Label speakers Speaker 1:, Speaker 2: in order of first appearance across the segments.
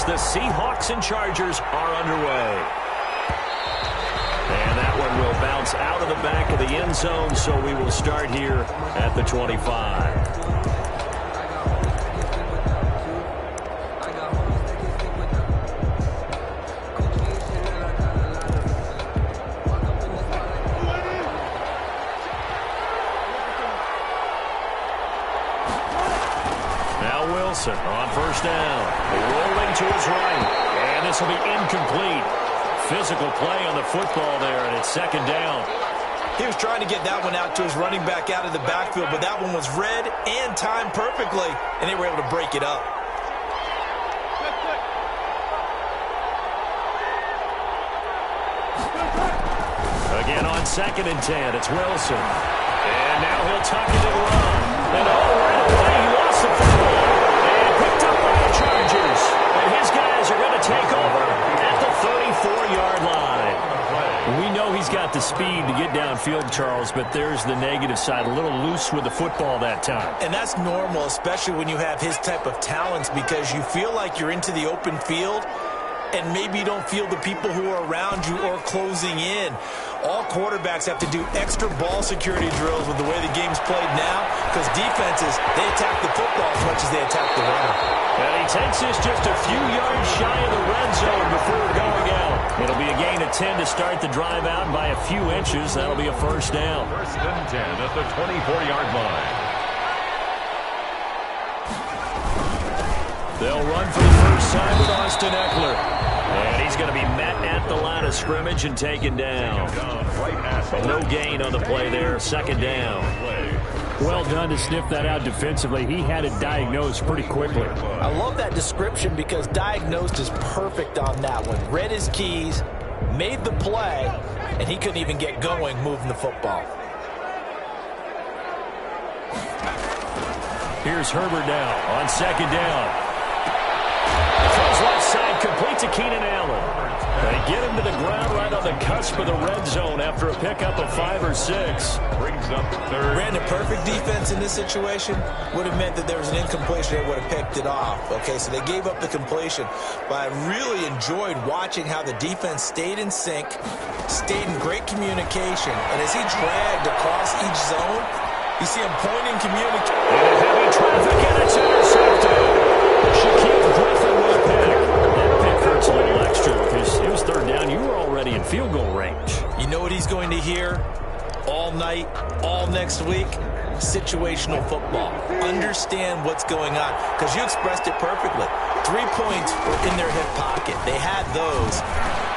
Speaker 1: this. The Seahawks and Chargers are underway. And that one will bounce out of the back of the end zone, so we will start here at the 25. On first down, rolling to his right, and this will be incomplete. Physical play on the football there, and it's second down.
Speaker 2: He was trying to get that one out to his running back out of the backfield, but that one was read and timed perfectly, and they were able to break it up.
Speaker 1: Again on 2nd and 10, it's Wilson. And now he'll tuck it and run. And right away, he lost the football. Picked up by the Chargers. And his guys are going to take over at the 34-yard line. We know he's got the speed to get downfield, Charles, but there's the negative side. A little loose with the football that time.
Speaker 2: And that's normal, especially when you have his type of talents, because you feel like you're into the open field and maybe you don't feel the people who are around you or closing in. All quarterbacks have to do extra ball security drills with the way the game's played now, because defenses, they attack the football as much as they attack the runner.
Speaker 1: And he takes this just a few yards shy of the red zone before going out. It'll be a gain of 10 to start the drive out by a few inches. That'll be a first down.
Speaker 3: First and 10 at the 24-yard line.
Speaker 1: They'll run for the first time with Austin Eckler. And he's going to be met at the line of scrimmage and taken down. No gain on the play there. Second down.
Speaker 4: Well done to sniff that out defensively. He had it diagnosed pretty quickly.
Speaker 2: I love that description because diagnosed is perfect on that one. Read his keys, made the play, and he couldn't even get going moving the football.
Speaker 1: Here's Herbert now on second down. Throws left side, complete to Keenan Allen. They get him to the ground right on the cusp of the red zone after a pickup of 5 or 6.
Speaker 3: Brings up third.
Speaker 2: Ran a perfect defense in this situation. Would have meant that there was an incompletion. They would have picked it off. Okay, so they gave up the completion. But I really enjoyed watching how the defense stayed in sync, stayed in great communication. And as he dragged across each zone, you see him pointing, communicating.
Speaker 1: Heavy traffic, and it's intercepted. Shaquille Griffin with a pick. That pick hurts a little extra because it was third down. You were already in field goal range.
Speaker 2: You know what he's going to hear all night, all next week? Situational football. Understand what's going on, because you expressed it perfectly. 3 points were in their hip pocket. They had those.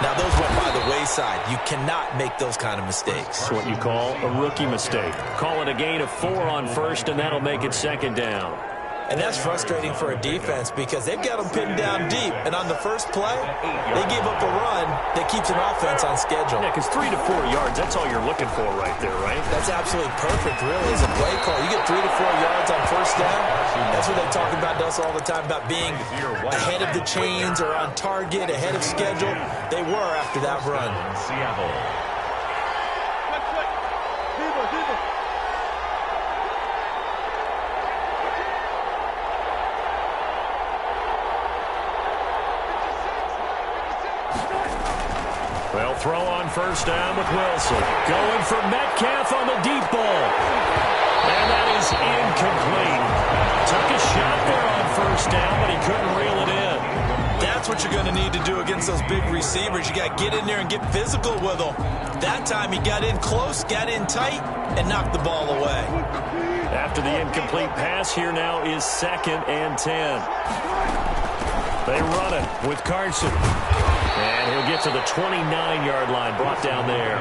Speaker 2: Now, those went by the wayside. You cannot make those kind of mistakes.
Speaker 1: That's what you call a rookie mistake. Call it a gain of 4 on first, and that'll make it second down.
Speaker 2: And that's frustrating for a defense because they've got them pinned down deep. And on the first play, they gave up a run that keeps an offense on schedule.
Speaker 1: Yeah, because 3 to 4 yards, that's all you're looking for right there, right?
Speaker 2: That's absolutely perfect, really, as a play call. You get 3 to 4 yards on first down. That's what they talk about us all the time, about being ahead of the chains or on target, ahead of schedule. They were after that run.
Speaker 3: Seattle.
Speaker 1: They'll throw on first down with Wilson. Going for Metcalf on the deep ball. And that is incomplete. Took a shot there on first down, but he couldn't reel it in.
Speaker 2: That's what you're going to need to do against those big receivers. You got to get in there and get physical with them. That time he got in close, got in tight, and knocked the ball away.
Speaker 1: After the incomplete pass, here now is 2nd and 10. They run it with Carson. And he'll get to the 29-yard line, brought down there.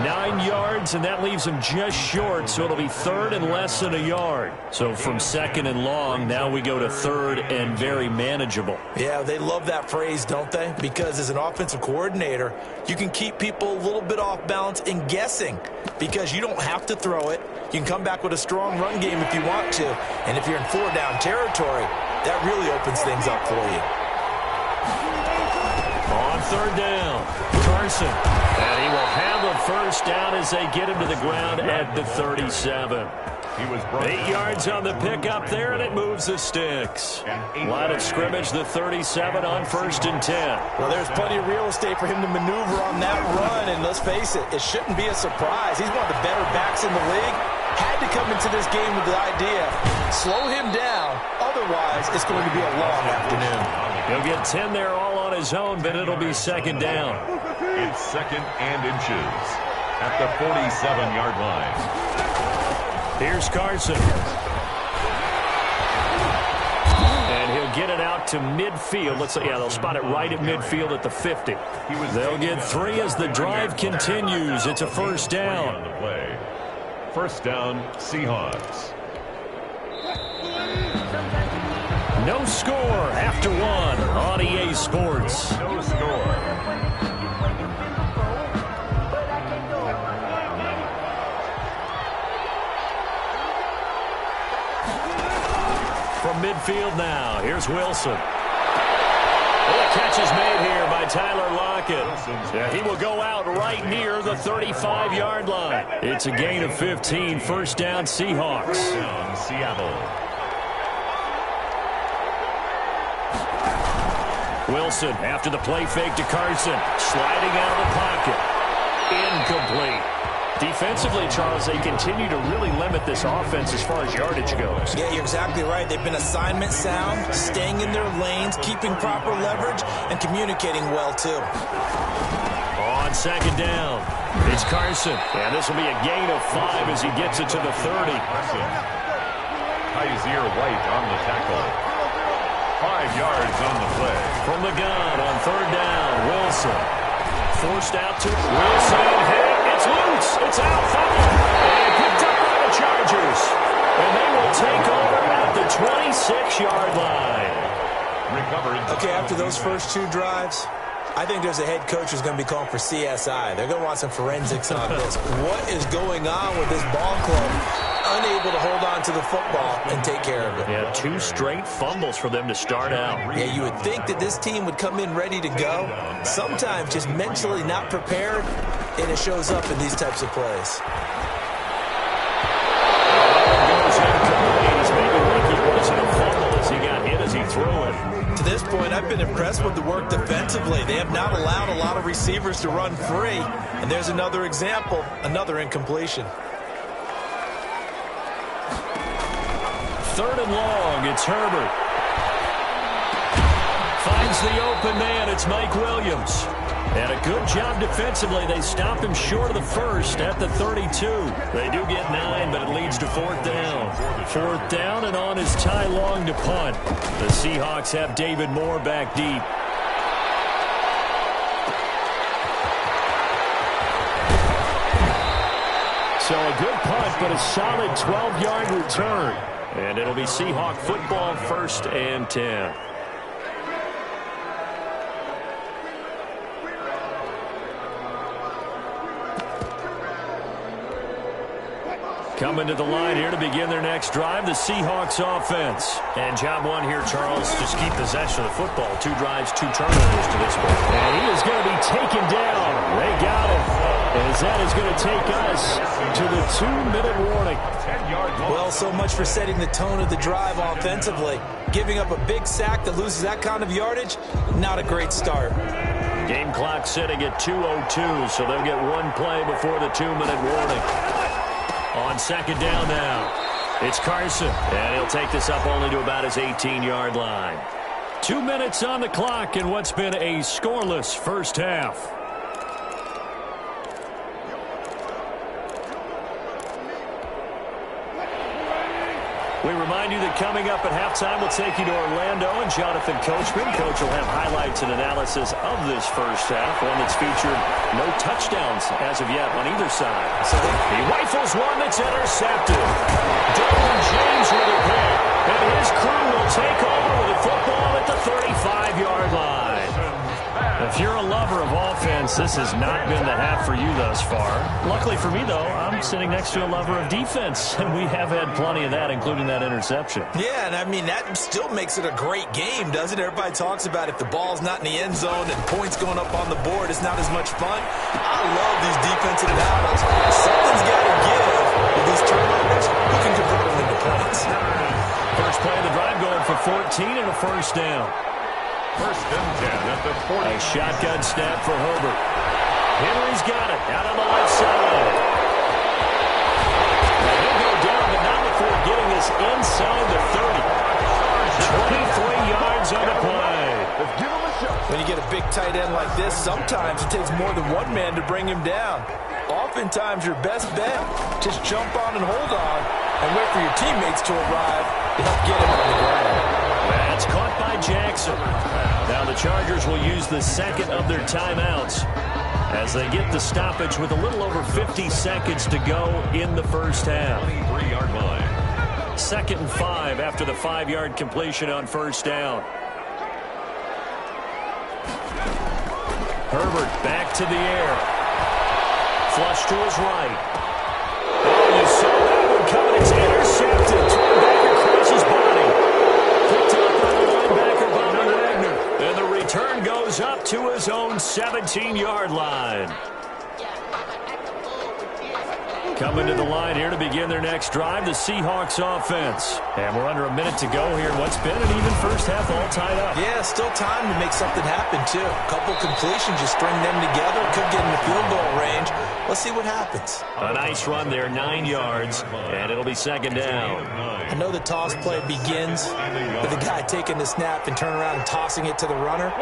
Speaker 1: 9 yards, and that leaves him just short, so it'll be 3rd and less than a yard. So from 2nd and long, now we go to 3rd and very manageable.
Speaker 2: Yeah, they love that phrase, don't they? Because as an offensive coordinator, you can keep people a little bit off balance and guessing because you don't have to throw it. You can come back with a strong run game if you want to. And if you're in 4-down territory, that really opens things up for you.
Speaker 1: On
Speaker 4: third down. Carson. And he will have a first down as they get him to the ground at the 37.
Speaker 3: He was
Speaker 4: 8 yards on the pickup there, and it moves the sticks. Line of scrimmage, the 37 on 1st and 10.
Speaker 2: Well, there's plenty of real estate for him to maneuver on that run, and let's face it, it shouldn't be a surprise. He's one of the better backs in the league. Had to come into this game with the idea, slow him down, otherwise it's going to be a long afternoon.
Speaker 4: He'll get 10 there all on his own, but it'll be second down.
Speaker 3: It's 2nd and inches at the 47-yard line.
Speaker 4: Here's Carson. And he'll get it out to midfield. Let's say, yeah, they'll spot it right at midfield at the 50. They'll get 3 as the drive continues. It's a first down.
Speaker 3: First down, Seahawks.
Speaker 4: No score after 1 on EA Sports.
Speaker 3: No score.
Speaker 4: From midfield now, here's Wilson. The catch is made here by Tyler Lockett. Yeah, he will go out right near the 35-yard line. It's a gain of 15, first down Seahawks.
Speaker 3: Down Seattle.
Speaker 4: Wilson after the play fake to Carson. Sliding out of the pocket. Incomplete. Defensively, Charles, they continue to really limit this offense as far as yardage goes.
Speaker 2: Yeah, you're exactly right. They've been assignment sound, staying in their lanes, keeping proper leverage, and communicating well, too.
Speaker 4: On second down, it's Carson. And this will be a gain of 5 as he gets it to the 30.
Speaker 3: Kaiser White on the tackle. 5 yards on the play.
Speaker 4: From the gun on third down, Wilson. Forced out to Wilson. Hit. It's loose. It's out. Foul. And picked up by the Chargers. And they will take over at the 26-yard line.
Speaker 3: Recovered.
Speaker 2: Okay, after those first 2 drives, I think there's a head coach who's going to be calling for CSI. They're going to want some forensics on this. What is going on with this ball club? Unable to hold on to the football and take care of it.
Speaker 4: Yeah, 2 straight fumbles for them to start out.
Speaker 2: Yeah, you would think that this team would come in ready to go. Sometimes just mentally not prepared, and it shows up in these types of plays.
Speaker 4: Maybe like he wasn't a fumble as he got hit as he threw it.
Speaker 2: To this point, I've been impressed with the work defensively. They have not allowed a lot of receivers to run free. And there's another example, another incompletion.
Speaker 4: Third and long, it's Herbert. Finds the open man, it's Mike Williams. And a good job defensively. They stop him short of the first at the 32. They do get 9, but it leads to 4th down. 4th down, and on is Ty Long to punt. The Seahawks have David Moore back deep. So a good punt, but a solid 12-yard return. And it'll be Seahawk football, 1st and 10. Coming to the line here to begin their next drive, the Seahawks offense. And job 1 here, Charles, just keep possession of the football. 2 drives, 2 turnovers to this point. And he is going to be taken down. They got him. As that is going to take us to the 2-minute warning.
Speaker 2: Well, so much for setting the tone of the drive offensively. Giving up a big sack that loses that kind of yardage, not a great start.
Speaker 4: Game clock sitting at 2:02, so they'll get 1 play before the 2-minute warning. On second down now, it's Carson. And he'll take this up only to about his 18-yard line. 2 minutes on the clock in what's been a scoreless first half. We remind you that coming up at halftime, we'll take you to Orlando and Jonathan Coachman. Coach will have highlights and analysis of this first half, one that's featured no touchdowns as of yet on either side. So he rifles one that's intercepted. Derwin James with a pick, and his crew will take over with the football at the 35-yard line. If you're a lover of offense, offense. This has not been the half for you thus far. Luckily for me, though, I'm sitting next to a lover of defense, and we have had plenty of that, including that interception.
Speaker 2: Yeah, and I mean, that still makes it a great game, doesn't it? Everybody talks about if the ball's not in the end zone and points going up on the board, it's not as much fun. I love these defensive battles. Something's got to give with these turnovers. Who can convert them into points?
Speaker 4: First play of the drive going for 14 and a first down.
Speaker 3: First and 10 at the 40.
Speaker 4: A shotgun snap for Herbert. Henry's got it out on the left side. Now he'll go down, but not before getting this inside the 30. 23 yards on the play.
Speaker 2: When you get a big tight end like this, sometimes it takes more than one man to bring him down. Oftentimes, your best bet, just jump on and hold on and wait for your teammates to arrive to help get him on the ground.
Speaker 4: That's caught by Jackson. Now the Chargers will use the second of their timeouts as they get the stoppage with a little over 50 seconds to go in the first half.
Speaker 3: 23-yard line.
Speaker 4: 2nd and 5 after the 5-yard completion on first down. Herbert back to the air. Flush to his right. Oh, you saw that one coming. It's intercepted. Thrown back across his body. Picked up by the linebacker, Bobby Wagner. And the return goes up to his own 17-yard line. Coming to the line here to begin their next drive, the Seahawks offense. And we're under a minute to go here. What's been an even first half all tied up.
Speaker 2: Yeah, still time to make something happen, too. A couple completions, you string them together, could get in the field goal range. Let's see what happens.
Speaker 4: A nice run there, 9 yards, and it'll be second down.
Speaker 2: I know the toss play begins with the guy taking the snap and turning around and tossing it to the runner.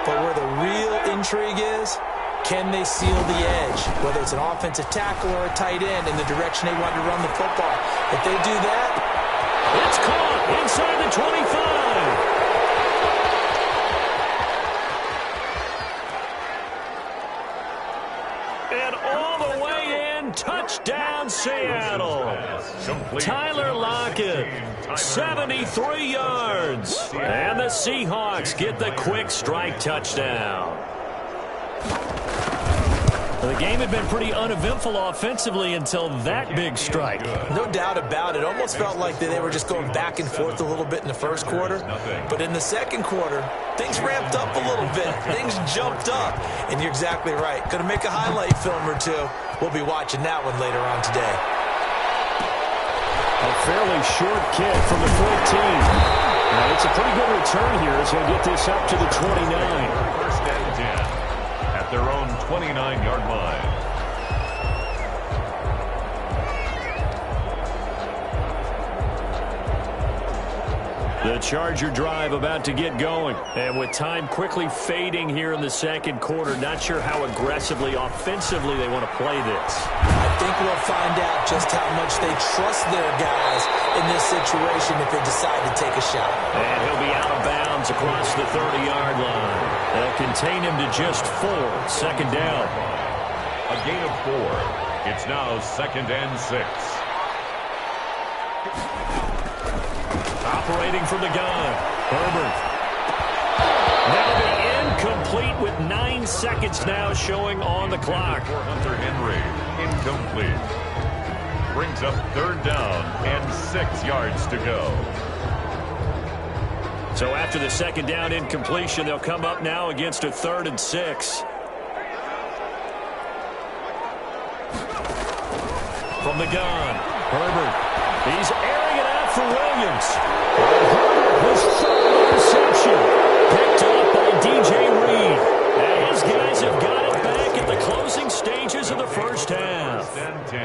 Speaker 2: But where the real intrigue is, can they seal the edge, whether it's an offensive tackle or a tight end in the direction they want to run the football? If they do that,
Speaker 4: it's caught inside the 25. And all the way in, touchdown Seattle. Tyler Lockett, 73 yards. And the Seahawks get the quick strike touchdown. The game had been pretty uneventful offensively until that big strike.
Speaker 2: No doubt about it. Almost felt like they were just going back and forth a little bit in the first quarter. But in the second quarter, things ramped up a little bit. Things jumped up. And you're exactly right. Going to make a highlight film or two. We'll be watching that one later on today.
Speaker 4: A fairly short kick from the 14. Now, it's a pretty good return here as he'll get this up to the 29.
Speaker 3: First and 10. At their own 29-yard line.
Speaker 4: The Charger drive about to get going. And with time quickly fading here in the second quarter, not sure how aggressively, offensively they want to play this.
Speaker 2: I think we'll find out just how much they trust their guys in this situation if they decide to take a shot.
Speaker 4: And he'll be out of bounds across the 30-yard line. They'll contain him to just 4. Second down.
Speaker 3: A gain of 4. It's now 2nd and 6.
Speaker 4: Operating from the gun. Herbert. Now the incomplete with 9 seconds now showing on the clock.
Speaker 3: For Hunter Henry. Incomplete. Brings up 3rd down and 6 yards to go.
Speaker 4: So after the second down incompletion, they'll come up now against a 3rd and 6. From the gun, Herbert. He's airing it out for Williams. Herbert, his 3rd interception. Picked up by DJ Reed. And his guys have got it back at the closing stages of the first half.
Speaker 3: 10.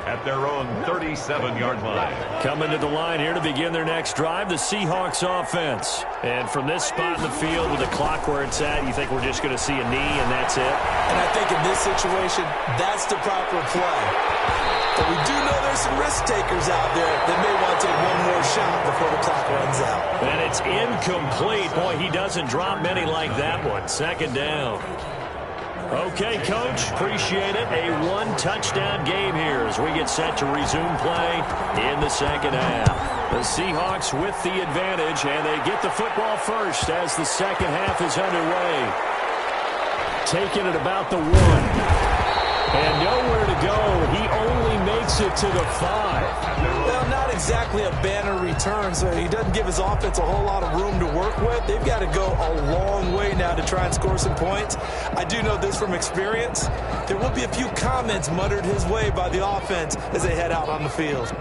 Speaker 3: At their own 37-yard line.
Speaker 4: Coming to the line here to begin their next drive, the Seahawks offense. And from this spot in the field with the clock where it's at, you think we're just going to see a knee and that's it?
Speaker 2: And I think in this situation, that's the proper play. But we do know there's some risk takers out there that may want to take one more shot before the clock runs out.
Speaker 4: And it's incomplete. Boy, he doesn't drop many like that one. Second down. Okay, Coach, appreciate it. A 1-touchdown game here as we get set to resume play in the second half. The Seahawks with the advantage, and they get the football first as the second half is underway. taken at about the 1. And nowhere to go. He only makes it to the 5.
Speaker 2: Well, not exactly a banner return, so he doesn't give his offense a whole lot of room to work with. They've got to go a long way now to try and score some points. I do know this from experience. There will be a few comments muttered his way by the offense as they head out on the field.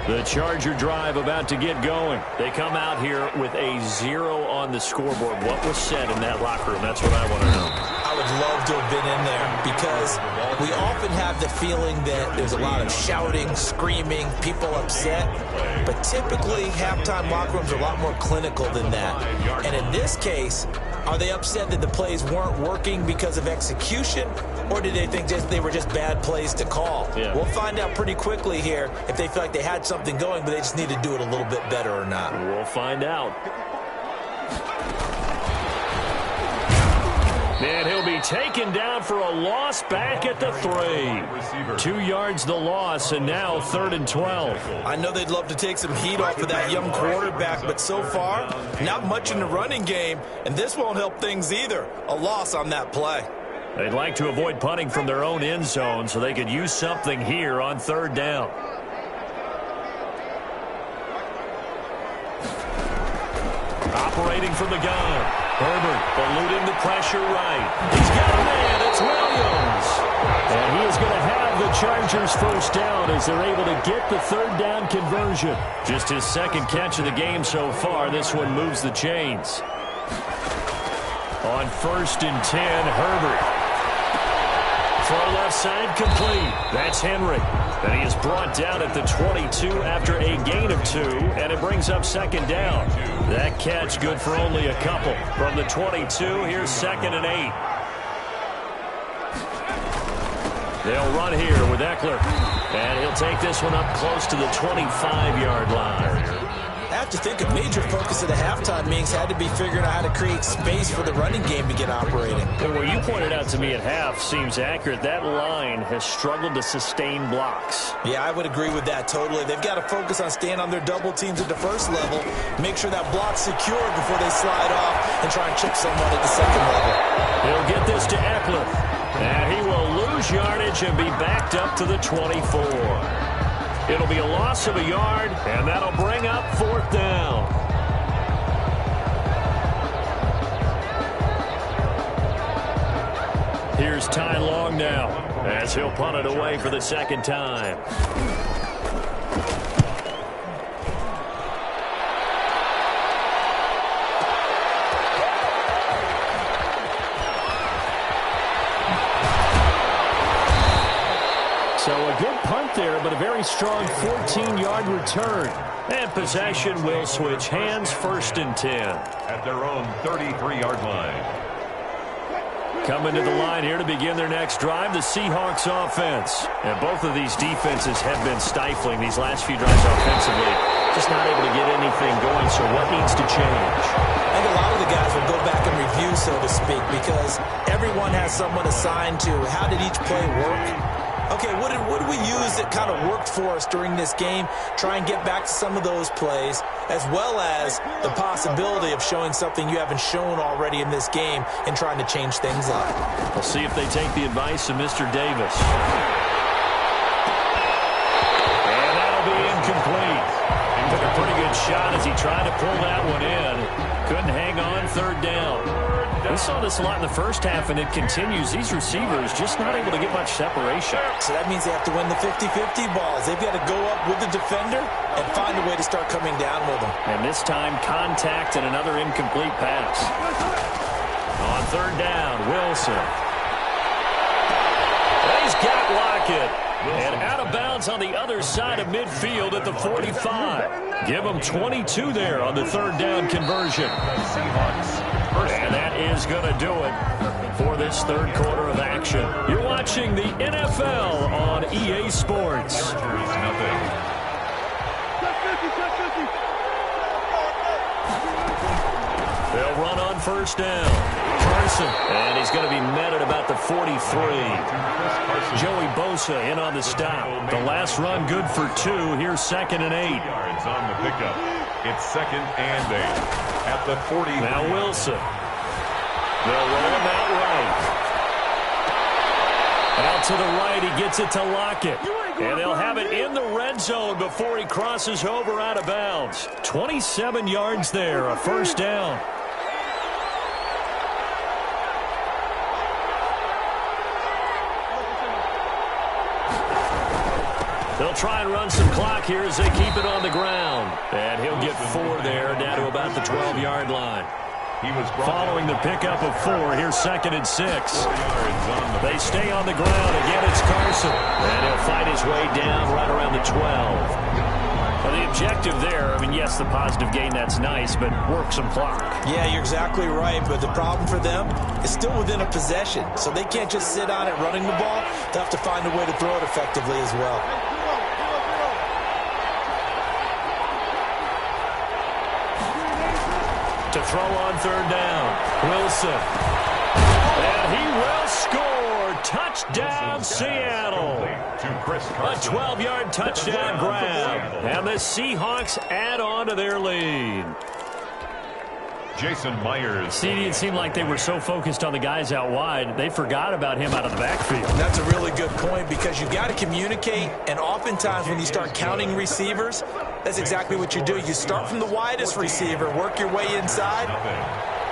Speaker 4: The Charger drive about to get going. They come out here with a 0 on the scoreboard. What was said in that locker room? That's what I want to know.
Speaker 2: I would love to have been in there because we often have the feeling that there's a lot of shouting, screaming, people upset. But typically, halftime locker rooms are a lot more clinical than that. And in this case, are they upset that the plays weren't working because of execution? Or did they think they were just bad plays to call?
Speaker 4: Yeah.
Speaker 2: We'll find out pretty quickly here if they feel like they had something going, but they just need to do it a little bit better or not.
Speaker 4: We'll find out. And he'll be taken down for a loss back at the 3. 2 yards the loss, and now 3rd and 12.
Speaker 2: I know they'd love to take some heat off of that young quarterback, but so far, not much in the running game, and this won't help things either. A loss on that play.
Speaker 4: They'd like to avoid punting from their own end zone so they could use something here on 3rd down. Operating from the gun. Herbert eluding the pressure right. He's got a man. It's Williams. And he is going to have the Chargers first down as they're able to get the 3rd down conversion. Just his 2nd catch of the game so far. This one moves the chains. On 1st and 10, Herbert. Throw left side complete. That's Henry. And he is brought down at the 22 after a gain of 2, and it brings up 2nd down. That catch good for only a couple. From the 22, here's 2nd and 8. They'll run here with Eckler. And he'll take this one up close to the 25-yard line.
Speaker 2: I have to think a major focus of the halftime meetings had to be figuring out how to create space for the running game to get operating.
Speaker 4: And what you pointed out to me at half seems accurate. That line has struggled to sustain blocks.
Speaker 2: Yeah, I would agree with that totally. They've got to focus on staying on their double teams at the first level, make sure that block's secured before they slide off and try and chip someone at the 2nd level.
Speaker 4: He'll get this to Eckler. And he will lose yardage and be backed up to the 24. It'll be a loss of a yard, and that'll bring up 4th down. Here's Ty Long now, as he'll punt it away for the 2nd time. So a good punt there, but a very strong 14-yard return. And possession will switch hands, 1st and 10.
Speaker 3: At their own 33-yard line.
Speaker 4: Coming to the line here to begin their next drive, the Seahawks offense. And both of these defenses have been stifling these last few drives offensively. Just not able to get anything going, so what needs to change?
Speaker 2: I think a lot of the guys will go back and review, so to speak, because everyone has someone assigned to how did each play work. Okay, what did we use that kind of worked for us during this game? Try and get back to some of those plays, as well as the possibility of showing something you haven't shown already in this game and trying to change things up.
Speaker 4: We'll see if they take the advice of Mr. Davis. And that'll be incomplete. He took a pretty good shot as he tried to pull that one in. Couldn't hang on, 3rd down. We saw this a lot in the first half, and it continues. These receivers just not able to get much separation.
Speaker 2: So that means they have to win the 50-50 balls. They've got to go up with the defender and find a way to start coming down with them.
Speaker 4: And this time, contact and another incomplete pass. On 3rd down, Wilson. He's got Lockett. And out of bounds on the other side of midfield at the 45. Give them 22 there on the 3rd down conversion. And that is going to do it for this 3rd quarter of action. You're watching the NFL on EA Sports. They'll run on 1st down. Carson, and he's going to be met at about the 43. Joey Bosa in on the stop. The last run good for 2. Here's 2nd and 8.
Speaker 3: Yards on the pickup. It's 2nd and 8 at the 40.
Speaker 4: Now Wilson. They'll roll him out right. Out to the right, he gets it to Lockett. And they'll have it in the red zone before he crosses over out of bounds. 27 yards there, a first down. They'll try and run some clock here as they keep it on the ground. And he'll get 4 there, down to about the 12-yard line.
Speaker 3: He was
Speaker 4: following the pickup of 4. Here's 2nd and 6. They stay on the ground. Again, it's Carson. And he'll fight his way down right around the 12. Well, the objective there, I mean, yes, the positive gain, that's nice, but work some clock.
Speaker 2: Yeah, you're exactly right, but the problem for them is still within a possession. So they can't just sit on it running the ball. They'll have to find a way to throw it effectively as well.
Speaker 4: To throw on 3rd down, Wilson. And he will score. Touchdown, Seattle. A 12-yard touchdown grab. And the Seahawks add on to their lead.
Speaker 3: Jason Myers.
Speaker 4: CD, it seemed like they were so focused on the guys out wide, they forgot about him out of the backfield.
Speaker 2: That's a really good point because you've got to communicate, and oftentimes when you start counting receivers, that's exactly what you do. You start from the widest receiver, work your way inside.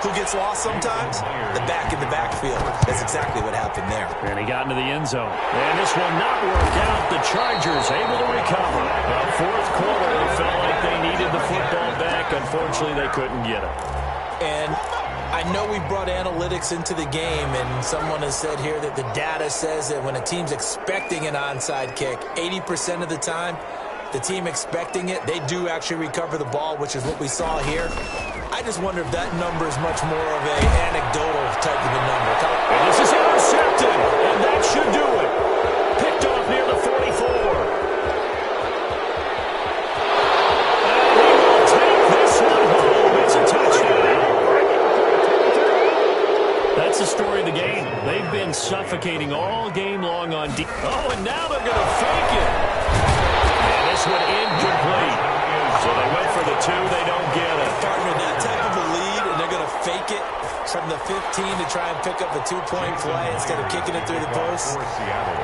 Speaker 2: Who gets lost sometimes? The back in the backfield. That's exactly what happened there.
Speaker 4: And he got into the end zone. And this will not work out. The Chargers able to recover. Well, 4th quarter, they felt like they needed the football back. Unfortunately, they couldn't get it.
Speaker 2: And I know we brought analytics into the game, and someone has said here that the data says that when a team's expecting an onside kick, 80% of the time, the team expecting it, they do actually recover the ball, which is what we saw here. I just wonder if that number is much more of an anecdotal type of a number.
Speaker 4: And this is intercepted, and that should do it. Picked off near the 44. And he will take this one home. It's a touchdown. That's the story of the game. They've been suffocating all game long on deep. Oh, and now they're going to fake it. And this one incomplete. So they went for the 2. They don't get it.
Speaker 2: Partner, that type of a lead, and they're going to fake it from the 15 to try and pick up a 2-point play instead of kicking it through the post.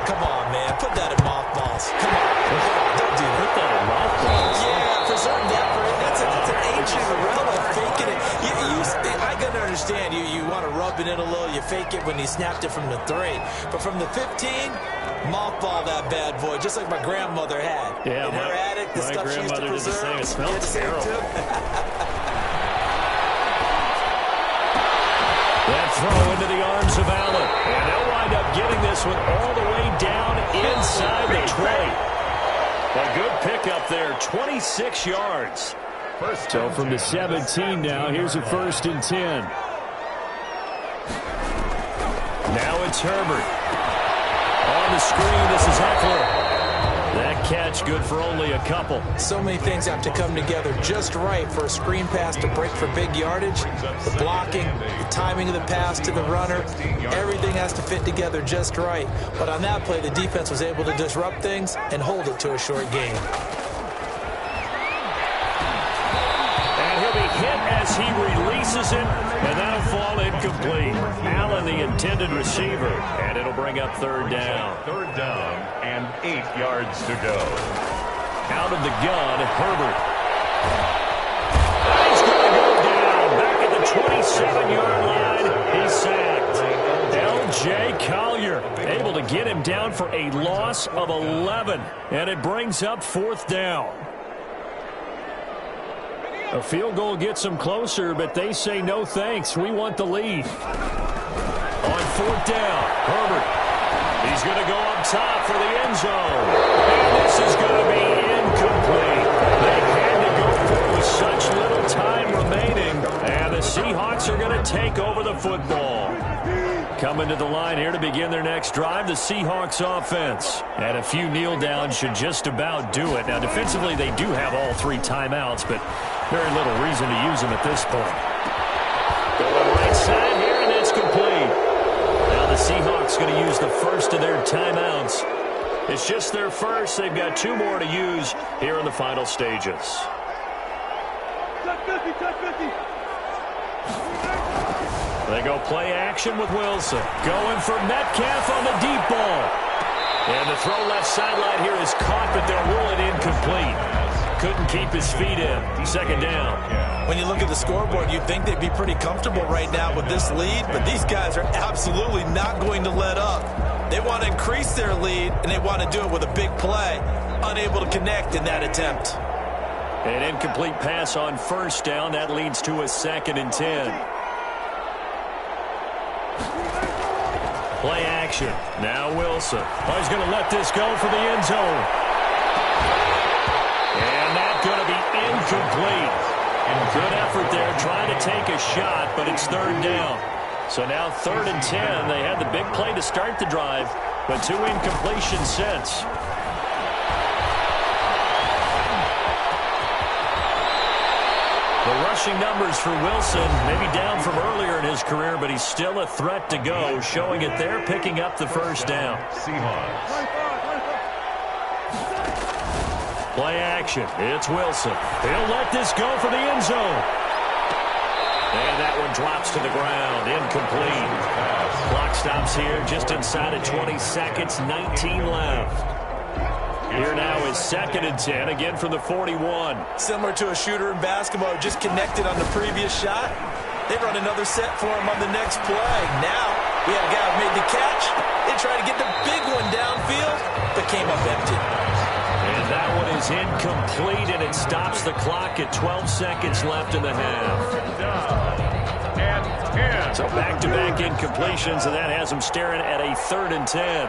Speaker 2: Come on, man. Put that in mothballs. Come on. Don't do that.
Speaker 4: Put that in mothballs.
Speaker 2: Yeah, preserve that. That's an ancient relic, faking it. I can understand you want to rub it in a little. You fake it when you snapped it from the 3. But from the 15, mothball that bad boy, just like my grandmother had.
Speaker 4: Yeah,
Speaker 2: in her attic, the stuff she used to preserve.
Speaker 4: Did the same. It smelled terrible. That throw into the arms of Allen. And they'll wind up getting this one all the way down inside the 20. A good pickup there, 26 yards. So from the 17 now, here's a 1st and 10. Now it's Herbert. On the screen, this is Eckler. That catch good for only a couple.
Speaker 2: So many things have to come together just right for a screen pass to break for big yardage. The blocking, the timing of the pass to the runner, everything has to fit together just right. But on that play, the defense was able to disrupt things and hold it to a short gain.
Speaker 4: And he'll be hit as he releases it, and that'll fall incomplete. Allen, the intended receiver, and it'll bring up 3rd down.
Speaker 3: 3rd down and 8 yards to go.
Speaker 4: Out of the gun, Herbert. He's going to go down. Back at the 27-yard line. He's sacked. L.J. Collier able to get him down for a loss of 11. And it brings up 4th down. A field goal gets them closer, but they say no thanks. We want the lead. On 4th down, Herbert. He's going to go up top for the end zone. And this is going to be incomplete. They had to go for it with such little time remaining. And the Seahawks are going to take over the football. Coming to the line here to begin their next drive, the Seahawks offense. And a few kneel downs should just about do it. Now, defensively, they do have all 3 timeouts, but very little reason to use them at this point. Going right side here, and it's complete. Now the Seahawks going to use the first of their timeouts. It's just their first. They've got 2 more to use here in the final stages. They go play action with Wilson. Going for Metcalf on the deep ball. And the throw left sideline here is caught, but they'll rule it incomplete. Couldn't keep his feet in. Second down.
Speaker 2: When you look at the scoreboard, you'd think they'd be pretty comfortable right now with this lead, but these guys are absolutely not going to let up. They want to increase their lead, and they want to do it with a big play. Unable to connect in that attempt.
Speaker 4: An incomplete pass on first down. That leads to a 2nd and 10. Play action. Now Wilson. Oh, he's going to let this go for the end zone. And that's going to be incomplete. And good effort there trying to take a shot, but it's 3rd down. So now 3rd and 10. They had the big play to start the drive, but 2 incompletions since. The rushing numbers for Wilson, maybe down from earlier in his career, but he's still a threat to go, showing it there, picking up the first down.
Speaker 3: Seahawks.
Speaker 4: Play action. It's Wilson. He'll let this go for the end zone. And that one drops to the ground. Incomplete. Clock stops here just inside of 20 seconds. 19 left. Here now is 2nd and 10, again from the 41.
Speaker 2: Similar to a shooter in basketball who just connected on the previous shot. They run another set for him on the next play. Now, we have a guy who made the catch. They try to get the big one downfield, but came up empty.
Speaker 4: And that one is incomplete, and it stops the clock at 12 seconds left in the half. So back-to-back incompletions, and that has them staring at a 3rd and 10.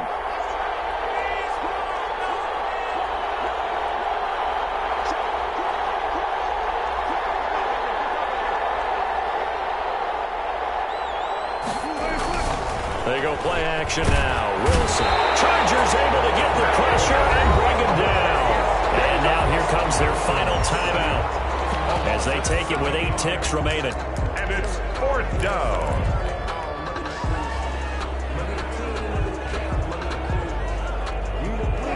Speaker 4: They go play action now. Wilson. Chargers able to get the pressure and bring him down. And now here comes their final timeout as they take it with 8 ticks remaining.
Speaker 3: And it's 4th down.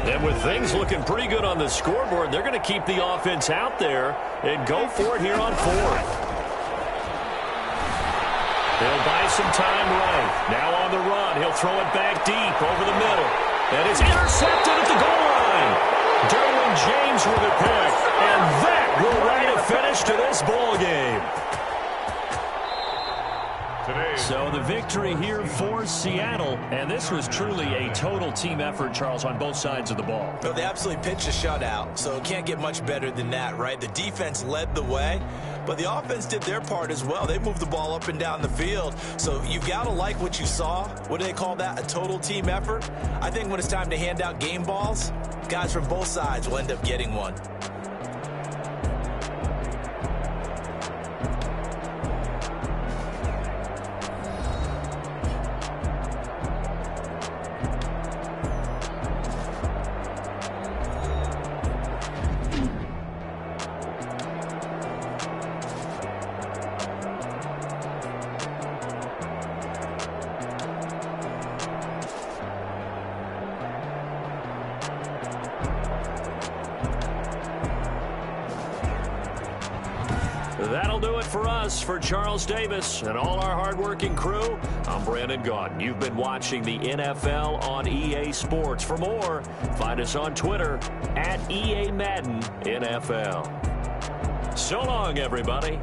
Speaker 4: And with things looking pretty good on the scoreboard, they're going to keep the offense out there and go for it here on 4th. They'll buy some time right. Now on the run. He'll throw it back deep over the middle. And it's intercepted at the goal line. Derwin James with a pick. And that will write a finish to this ball game. So the victory here for Seattle. And this was truly a total team effort, Charles, on both sides of the ball.
Speaker 2: No, they absolutely pitched a shutout, so it can't get much better than that, right? The defense led the way, but the offense did their part as well. They moved the ball up and down the field, so you've got to like what you saw. What do they call that? A total team effort? I think when it's time to hand out game balls, guys from both sides will end up getting one.
Speaker 4: That'll do it for us. For Charles Davis and all our hardworking crew, I'm Brandon Gaudin. You've been watching the NFL on EA Sports. For more, find us on Twitter at EA Madden NFL. So long, everybody.